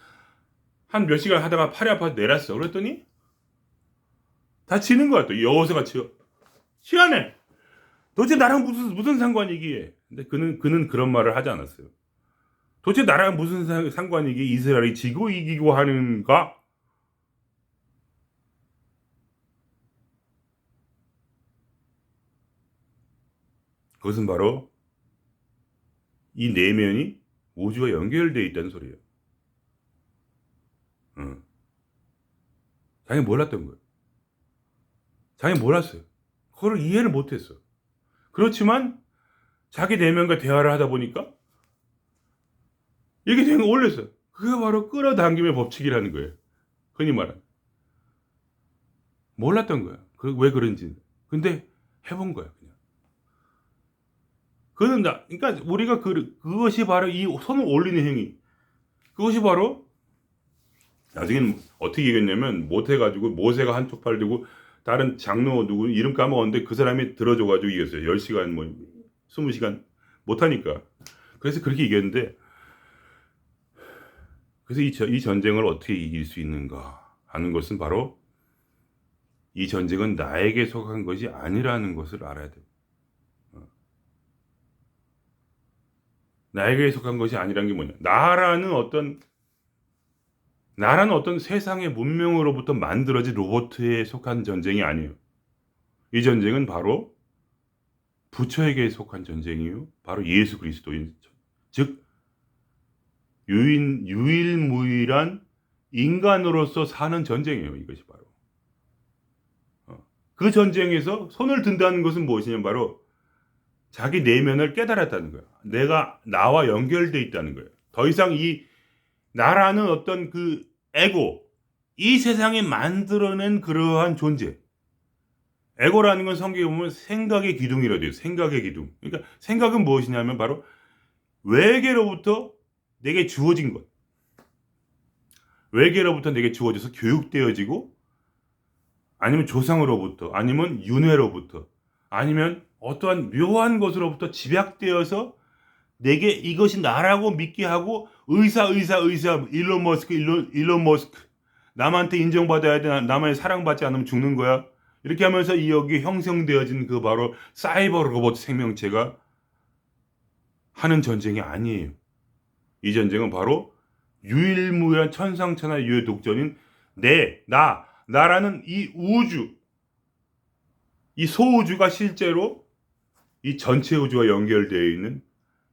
한 몇 시간 하다가 팔이 아파서 내렸어. 그랬더니 다 지는 거야. 또 여호수아가 치어. 희한해. 도대체 나랑 무슨 상관이기에? 근데 그는 그런 말을 하지 않았어요. 도대체 나랑 무슨 상관이기에 이스라엘이 지고 이기고 하는가? 그것은 바로 이 내면이 우주와 연결되어 있다는 소리예요. 자기 몰랐던 거예요. 자기 몰랐어요. 그거를 이해를 못했어. 그렇지만 자기 내면과 대화를 하다 보니까 이게 되는 거 올렸어요. 그게 바로 끌어당김의 법칙이라는 거예요. 흔히 말하는. 몰랐던 거야. 왜 그런지. 근데 해본 거야. 그러니까 우리가 그것이 바로 이 손을 올리는 행위. 그것이 바로 나중에는 어떻게 얘기했냐면 못해가지고 모세가 한쪽 팔 들고 다른 장로 누구 이름 까먹었는데 그 사람이 들어줘가지고 이겼어요. 10시간 20시간 못하니까. 그래서 그렇게 이겼는데 그래서 이 전쟁을 어떻게 이길 수 있는가 하는 것은 바로 이 전쟁은 나에게 속한 것이 아니라는 것을 알아야 돼요. 나에게 속한 것이 아니라는 게 뭐냐. 나라는 어떤 세상의 문명으로부터 만들어진 로봇에 속한 전쟁이 아니에요. 이 전쟁은 바로 부처에게 속한 전쟁이에요. 바로 예수 그리스도인, 즉 유일무이한 인간으로서 사는 전쟁이에요. 이것이 바로. 그 전쟁에서 손을 든다는 것은 무엇이냐면 바로 자기 내면을 깨달았다는 거야. 나와 연결되어 있다는 거예요. 더 이상 이 나라는 어떤 그 에고, 이 세상에 만들어낸 그러한 존재. 에고라는 건 성경에 보면 생각의 기둥이라고 돼요. 생각의 기둥. 그러니까 생각은 무엇이냐면 바로 외계로부터 내게 주어진 것. 외계로부터 내게 주어져서 교육되어지고 아니면 조상으로부터 아니면 윤회로부터 아니면 어떠한 묘한 것으로부터 집약되어서 내게 이것이 나라고 믿게 하고 의사 일론 머스크 남한테 인정받아야 돼. 남한테 사랑받지 않으면 죽는 거야. 이렇게 하면서 여기 형성되어진 그 바로 사이버 로봇 생명체가 하는 전쟁이 아니에요. 이 전쟁은 바로 유일무이한 천상천하 유의 독전인 나라는 이 우주, 이 소우주가 실제로 이 전체 우주와 연결되어 있는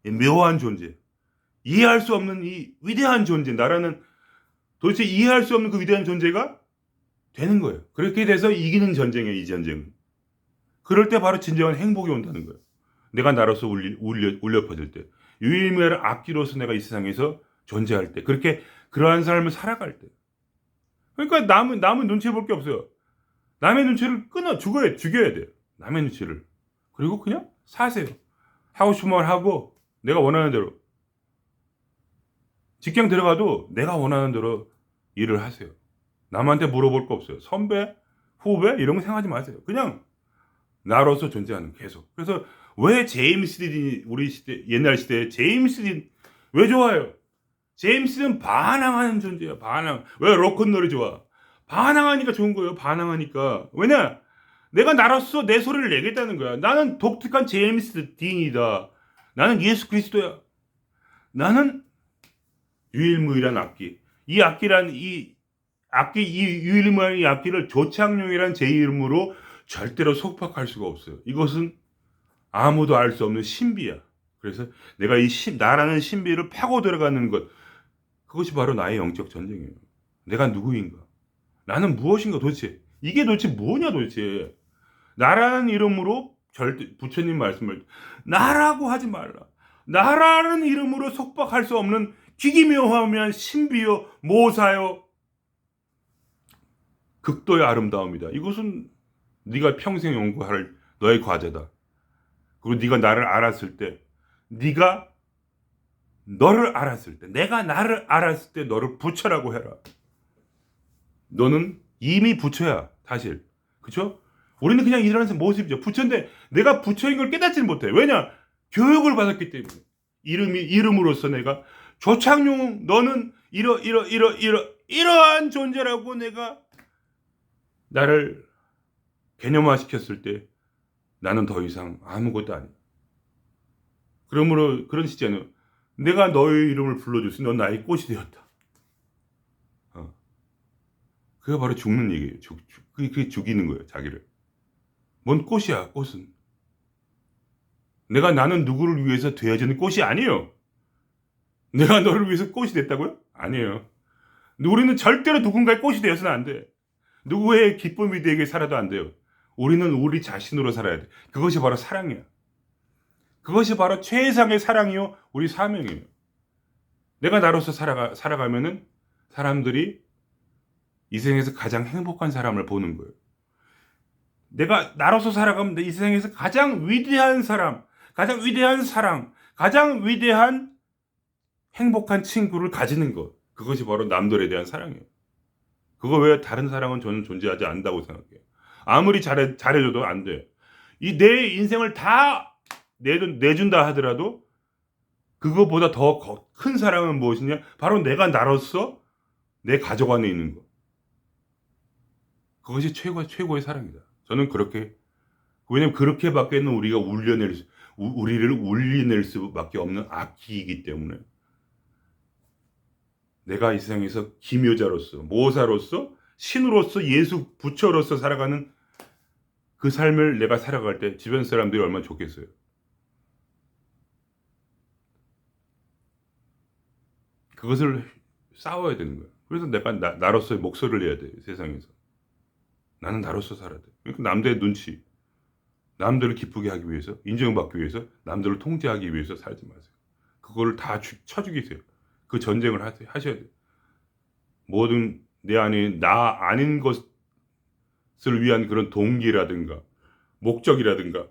이 묘한 존재, 이해할 수 없는 이 위대한 존재, 나라는 도대체 이해할 수 없는 그 위대한 존재가 되는 거예요. 그렇게 돼서 이기는 전쟁이에요, 이 전쟁은. 그럴 때 바로 진정한 행복이 온다는 거예요. 내가 나로서 울려 퍼질 때, 유일무이한 악기로서 내가 이 세상에서 존재할 때, 그러한 삶을 살아갈 때. 그러니까 남은 눈치 볼 게 없어요. 남의 눈치를 죽여야 돼요. 남의 눈치를. 그리고 그냥 사세요. 하고 싶은 말 하고, 내가 원하는 대로. 직장 들어가도 내가 원하는 대로 일을 하세요. 남한테 물어볼 거 없어요. 선배, 후배 이런 거 생각하지 마세요. 그냥 나로서 존재하는 계속. 그래서 왜 제임스 딘이 우리 시대 옛날 시대에 제임스 딘 왜 좋아요? 제임스 딘은 반항하는 존재야. 반항. 왜 로큰롤이 좋아? 반항하니까 좋은 거예요. 반항하니까. 왜냐? 내가 나로서 내 소리를 내겠다는 거야. 나는 독특한 제임스 딘이다. 나는 예수 그리스도야. 나는 유일무이한 악기. 이 악기란 이 유일무이한 이 악기를 조창룡이란 제 이름으로 절대로 속박할 수가 없어요. 이것은 아무도 알 수 없는 신비야. 그래서 내가 나라는 신비를 파고 들어가는 것, 그것이 바로 나의 영적 전쟁이에요. 내가 누구인가? 나는 무엇인가 도대체? 이게 도대체 뭐냐 도대체? 나라는 이름으로 절대 부처님 말씀을 나라고 하지 말라. 나라는 이름으로 속박할 수 없는 기기묘하면 신비요 모사요 극도의 아름다움이다. 이것은 네가 평생 연구할 너의 과제다. 그리고 네가 나를 알았을 때, 네가 너를 알았을 때, 내가 나를 알았을 때 너를 부처라고 해라. 너는 이미 부처야, 사실. 그쵸? 우리는 그냥 일하는 모습이죠. 부처인데 내가 부처인 걸 깨닫지는 못해. 왜냐? 교육을 받았기 때문에. 이름으로써 내가 조창룡 너는 이러한 존재라고 내가 나를 개념화 시켰을 때 나는 더 이상 아무것도 아니야. 그러므로 그런 시제는 내가 너의 이름을 불러줬으니 넌 나의 꽃이 되었다. 그게 바로 죽는 얘기예요. 그게 죽이는 거예요, 자기를. 뭔 꽃이야, 꽃은. 나는 누구를 위해서 되어지는 꽃이 아니에요. 내가 너를 위해서 꽃이 됐다고요? 아니에요. 우리는 절대로 누군가의 꽃이 되어서는 안 돼. 누구의 기쁨이 되게 살아도 안 돼요. 우리는 우리 자신으로 살아야 돼. 그것이 바로 사랑이야. 그것이 바로 최상의 사랑이요, 우리 사명이에요. 내가 나로서 살아가면은 사람들이 이 세상에서 가장 행복한 사람을 보는 거예요. 내가 나로서 살아가면 이 세상에서 가장 위대한 사람, 가장 위대한 사랑, 가장 위대한 행복한 친구를 가지는 것. 그것이 바로 남들에 대한 사랑이에요. 그거 외에 다른 사랑은 저는 존재하지 않는다고 생각해요. 아무리 잘해줘도 안 돼. 내 인생을 다 내준다 하더라도 그거보다 더 큰 사랑은 무엇이냐? 바로 내가 나로서 내 가족 안에 있는 것. 그것이 최고의 사랑이다. 저는 그렇게, 왜냐면 그렇게밖에는 우리를 울려낼 수밖에 없는 악기이기 때문에. 내가 이 세상에서 기묘자로서, 모사로서, 신으로서, 예수 부처로서 살아가는 그 삶을 내가 살아갈 때 주변 사람들이 얼마나 좋겠어요. 그것을 싸워야 되는 거야. 그래서 내가 나로서의 목소리를 내야 돼, 세상에서. 나는 나로서 살아야 돼. 그러니까 남들의 눈치, 남들을 기쁘게 하기 위해서, 인정받기 위해서, 남들을 통제하기 위해서 살지 마세요. 그거를 다 쳐 죽이세요. 그 전쟁을 하셔야 돼요. 모든 내 안에 나 아닌 것을 위한 그런 동기라든가 목적이라든가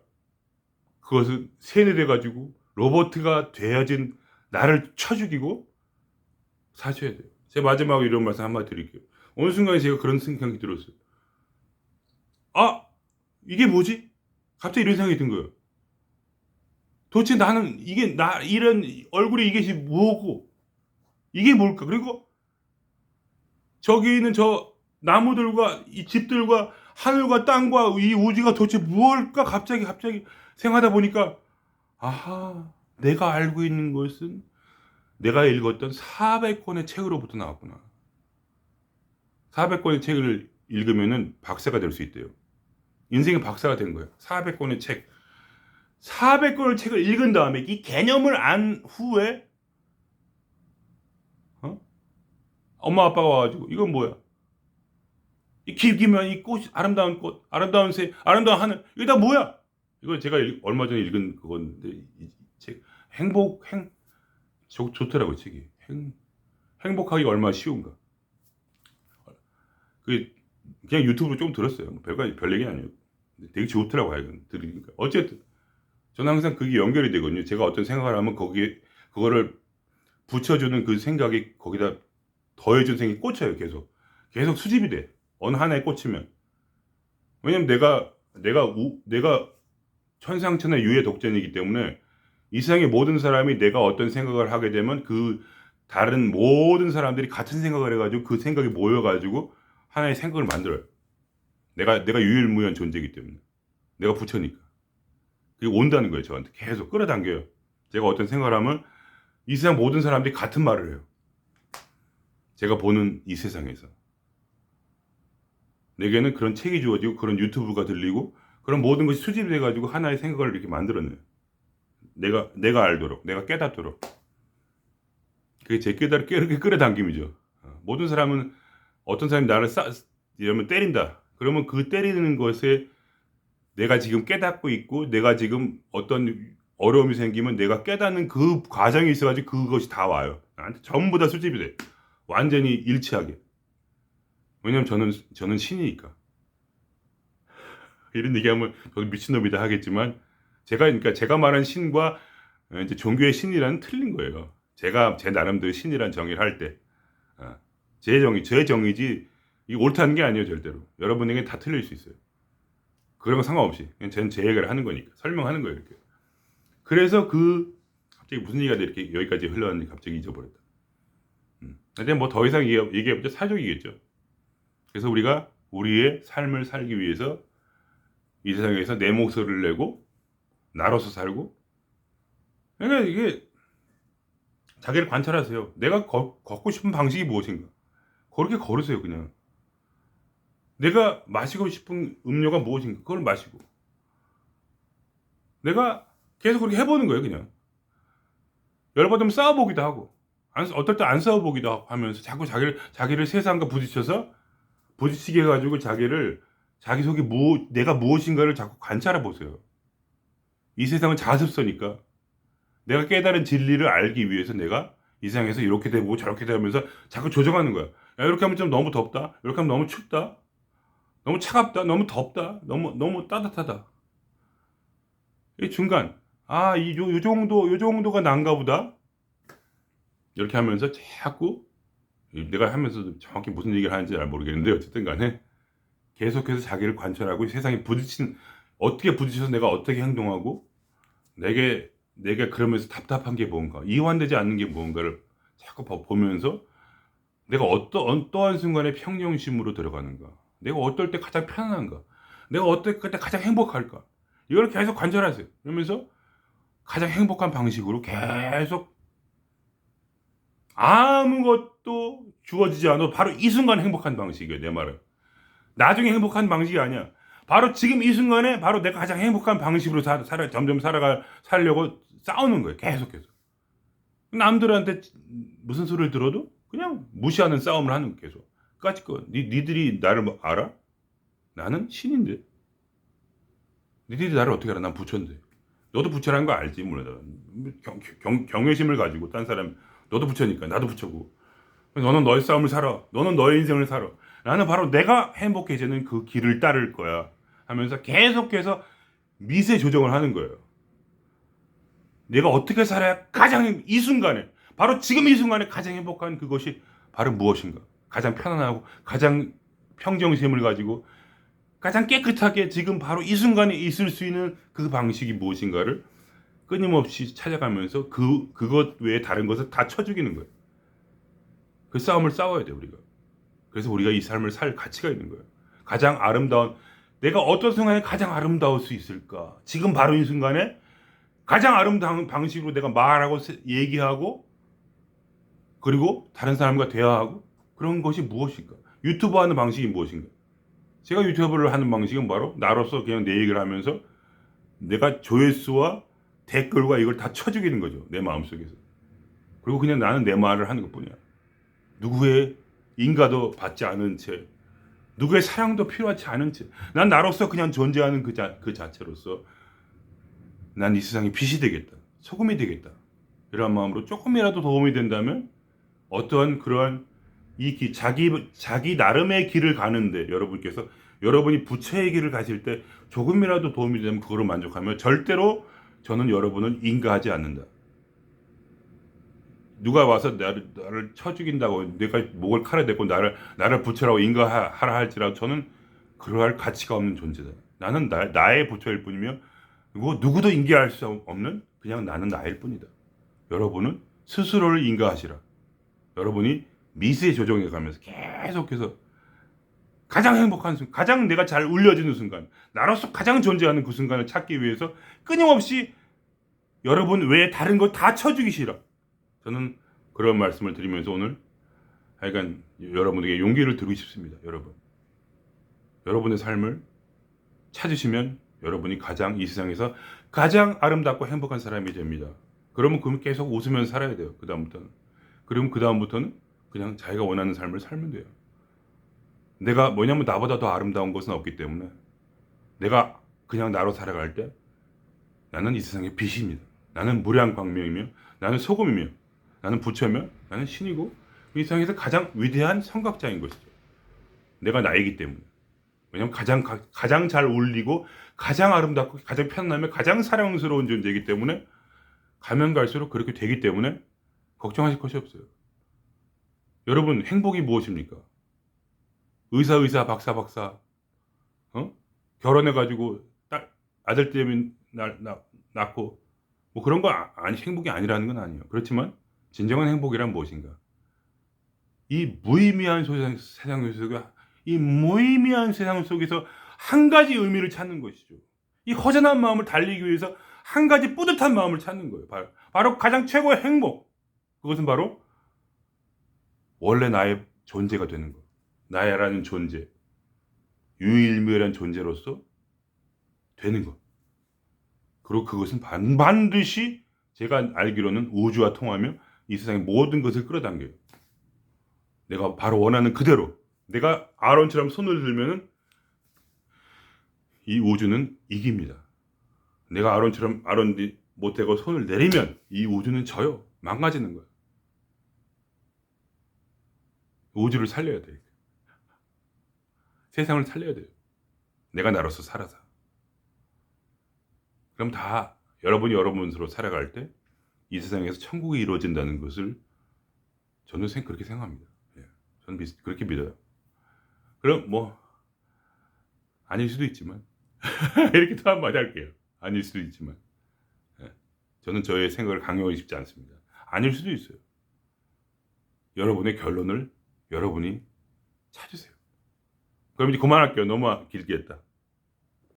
그것을 세뇌돼가지고 로봇가 되어진 나를 쳐 죽이고 사셔야 돼요. 제가 마지막으로 이런 말씀 한마디 드릴게요. 어느 순간에 제가 그런 생각이 들었어요. 이게 뭐지? 갑자기 이런 생각이 든 거예요. 도대체 나는 이런 얼굴이 이게 뭐고 이게 뭘까? 그리고 저기 있는 저 나무들과 이 집들과 하늘과 땅과 이 우주가 도대체 무엇일까? 갑자기 생각하다 보니까 내가 알고 있는 것은 내가 읽었던 400권의 책으로부터 나왔구나. 400권의 책을 읽으면은 박사가 될 수 있대요. 인생의 박사가 된 거예요. 400권의 책. 400권의 책을 읽은 다음에 이 개념을 안 후에 엄마 아빠가 와가지고 이건 뭐야? 이 기면 이 꽃, 아름다운 꽃, 아름다운 새, 아름다운 하늘, 이게 다 뭐야? 이거 제가 얼마 전에 읽은 그건데 이 책 좋더라고요. 책이 행복하기가 얼마나 쉬운가. 그냥 유튜브로 좀 들었어요. 별 얘기 아니에요. 되게 좋더라고요. 들으니까. 어쨌든 저는 항상 그게 연결이 되거든요. 제가 어떤 생각을 하면 그거를 붙여주는 그 생각이 거기다 더해준 생각이 꽂혀요. 계속 수집이 돼. 어느 하나에 꽂히면. 왜냐면 내가 천상천하 유해 독전이기 때문에 이 세상의 모든 사람이 내가 어떤 생각을 하게 되면 그 다른 모든 사람들이 같은 생각을 해가지고 그 생각이 모여가지고 하나의 생각을 만들어요. 내가 유일무이한 존재이기 때문에. 내가 부처니까. 그게 온다는 거예요. 저한테 계속 끌어당겨요. 제가 어떤 생각을 하면 이 세상 모든 사람들이 같은 말을 해요. 제가 보는 이 세상에서. 내게는 그런 책이 주어지고 그런 유튜브가 들리고 그런 모든 것이 수집이 돼가지고 하나의 생각을 이렇게 만들어내요. 내가 알도록, 내가 깨닫도록. 그게 제 깨달을 끌어당김이죠. 모든 사람은 어떤 사람이 나를 이러면 때린다. 그러면 그 때리는 것에 내가 지금 깨닫고 있고 내가 지금 어떤 어려움이 생기면 내가 깨닫는 그 과정이 있어가지고 그것이 다 와요. 나한테 전부 다 수집이 돼. 완전히 일치하게. 왜냐면 저는 신이니까. 이런 얘기하면 저도 미친놈이다 하겠지만 그러니까 제가 말한 신과 이제 종교의 신이라는 틀린 거예요. 제가 제 나름대로 신이란 정의를 할 때, 제 정의지 이게 옳다는 게 아니에요 절대로. 여러분에게 다 틀릴 수 있어요. 그런 거 상관없이 그냥 저는 제 얘기를 하는 거니까 설명하는 거예요 이렇게. 그래서 갑자기 무슨 얘기가 이렇게 여기까지 흘러왔는지 갑자기 잊어버렸다. 근데 뭐 더 이상 얘기해보자 사족이겠죠. 그래서 우리가 우리의 삶을 살기 위해서 이 세상에서 내 목소리를 내고 나로서 살고. 그러니까 이게 자기를 관찰하세요. 내가 걷고 싶은 방식이 무엇인가. 그렇게 걸으세요 그냥. 내가 마시고 싶은 음료가 무엇인가. 그걸 마시고. 내가 계속 그렇게 해보는 거예요 그냥. 열받으면 싸워보기도 하고 어떨 때 안 싸워보기도 하고 하면서 자꾸 자기를 세상과 부딪히게 해가지고 자기 속에 내가 무엇인가를 자꾸 관찰해 보세요. 이 세상은 자습서니까 내가 깨달은 진리를 알기 위해서 내가 이 세상에서 이렇게 되고 저렇게 되면서 자꾸 조정하는 거야. 야, 이렇게 하면 좀 너무 덥다. 이렇게 하면 너무 춥다. 너무 차갑다. 너무 덥다. 너무 따뜻하다. 이 중간. 요 정도가 난가 보다. 이렇게 하면서 자꾸 내가 하면서 정확히 무슨 얘기를 하는지 잘 모르겠는데 어쨌든 간에 계속해서 자기를 관찰하고 세상에 어떻게 부딪혀서 내가 어떻게 행동하고 내가 그러면서 답답한 게 뭔가 이완되지 않는 게 뭔가를 자꾸 보면서 내가 어떠한 순간에 평정심으로 들어가는가, 내가 어떨 때 가장 편안한가, 내가 어떨 때 가장 행복할까, 이걸 계속 관찰하세요. 그러면서 가장 행복한 방식으로 계속 아무것도 주어지지 않아도 바로 이 순간 행복한 방식이에요. 내 말은 나중에 행복한 방식이 아니야. 바로 지금 이 순간에 바로 내가 가장 행복한 방식으로 점점 살려고 싸우는 거예요. 계속해서. 남들한테 무슨 소리를 들어도 그냥 무시하는 싸움을 하는 거예요. 계속. 니들이 나를 알아? 나는 신인데. 니들이 나를 어떻게 알아? 난 부처인데. 너도 부처라는 거 알지? 물론 경외심을 가지고 딴 사람 너도 부처니까 나도 부처고. 너는 너의 싸움을 살아. 너는 너의 인생을 살아. 나는 바로 내가 행복해지는 그 길을 따를 거야 하면서 계속해서 미세 조정을 하는 거예요. 내가 어떻게 살아야 가장 이 순간에, 바로 지금 이 순간에 가장 행복한 그것이 바로 무엇인가. 가장 편안하고 가장 평정심을 가지고 가장 깨끗하게 지금 바로 이 순간에 있을 수 있는 그 방식이 무엇인가를 끊임없이 찾아가면서 그것 외에 다른 것을 다 쳐 죽이는 거예요. 그 싸움을 싸워야 돼요 우리가. 그래서 우리가 이 삶을 살 가치가 있는 거예요. 가장 아름다운, 내가 어떤 순간에 가장 아름다울 수 있을까? 지금 바로 이 순간에 가장 아름다운 방식으로 내가 말하고 얘기하고 그리고 다른 사람과 대화하고 그런 것이 무엇인가? 유튜브 하는 방식이 무엇인가? 제가 유튜브를 하는 방식은 바로 나로서 그냥 내 얘기를 하면서 내가 조회수와 댓글과 이걸 다 쳐죽이는 거죠. 내 마음속에서. 그리고 그냥 나는 내 말을 하는 것뿐이야. 누구의 인가도 받지 않은 채, 누구의 사랑도 필요하지 않은 채, 난 나로서 그냥 존재하는 그 자체로서 난 이 세상에 빛이 되겠다, 소금이 되겠다, 이런 마음으로 조금이라도 도움이 된다면 어떠한 그러한 자기 나름의 길을 가는데 여러분이 부처의 길을 가실 때 조금이라도 도움이 되면 그거로 만족하며 절대로 저는 여러분을 인가하지 않는다. 누가 와서 나를 쳐 죽인다고 내가 목을 칼에 대고 나를 부처라고 인가하라 할지라도 저는 그러할 가치가 없는 존재다. 나는 나의 부처일 뿐이며 뭐 누구도 인계할 수 없는 그냥 나는 나일 뿐이다. 여러분은 스스로를 인가하시라. 여러분이 미세 조정해 가면서 계속해서 가장 행복한 순간, 가장 내가 잘 울려지는 순간, 나로서 가장 존재하는 그 순간을 찾기 위해서 끊임없이 여러분 외에 다른 거 다 쳐주기 싫어. 저는 그런 말씀을 드리면서 오늘 하여간 여러분에게 용기를 드리고 싶습니다. 여러분의 삶을 찾으시면 여러분이 가장 이 세상에서 가장 아름답고 행복한 사람이 됩니다. 그러면 계속 웃으면서 살아야 돼요. 그럼 그 다음부터는 그냥 자기가 원하는 삶을 살면 돼요. 내가 뭐냐면 나보다 더 아름다운 것은 없기 때문에 내가 그냥 나로 살아갈 때 나는 이 세상의 빛입니다. 나는 무량광명이며 나는 소금이며 나는 부처며 나는 신이고 이 세상에서 가장 위대한 성각자인 것이죠. 내가 나이기 때문에. 왜냐하면 가장 잘 울리고 가장 아름답고 가장 편안하며 가장 사랑스러운 존재이기 때문에 가면 갈수록 그렇게 되기 때문에 걱정하실 것이 없어요. 여러분 행복이 무엇입니까? 의사 박사 결혼해가지고 아들 때문에 낳고 뭐 그런 거 행복이 아니라는 건 아니에요. 그렇지만 진정한 행복이란 무엇인가? 이 무의미한 세상 속에서 한 가지 의미를 찾는 것이죠. 이 허전한 마음을 달리기 위해서 한 가지 뿌듯한 마음을 찾는 거예요. 바로 가장 최고의 행복. 그것은 바로 원래 나의 존재가 되는 거. 나야라는 존재, 유일무이한 존재로서 되는 것. 그리고 그것은 반드시 제가 알기로는 우주와 통하며 이 세상의 모든 것을 끌어당겨요. 내가 바로 원하는 그대로 내가 아론처럼 손을 들면은 이 우주는 이깁니다. 내가 아론이 못되고 손을 내리면 이 우주는 져요. 망가지는 거예요. 우주를 살려야 돼. 세상을 살려야 돼요. 내가 나로서 살아서. 그럼 다 여러분이 여러분으로 살아갈 때 이 세상에서 천국이 이루어진다는 것을 저는 그렇게 생각합니다. 예. 저는 그렇게 믿어요. 그럼 뭐 아닐 수도 있지만 이렇게 또 한마디 할게요. 아닐 수도 있지만 저는 저의 생각을 강요하고 싶지 않습니다. 아닐 수도 있어요. 여러분의 결론을 여러분이 찾으세요. 그럼 이제 그만할게요. 너무 길게 했다.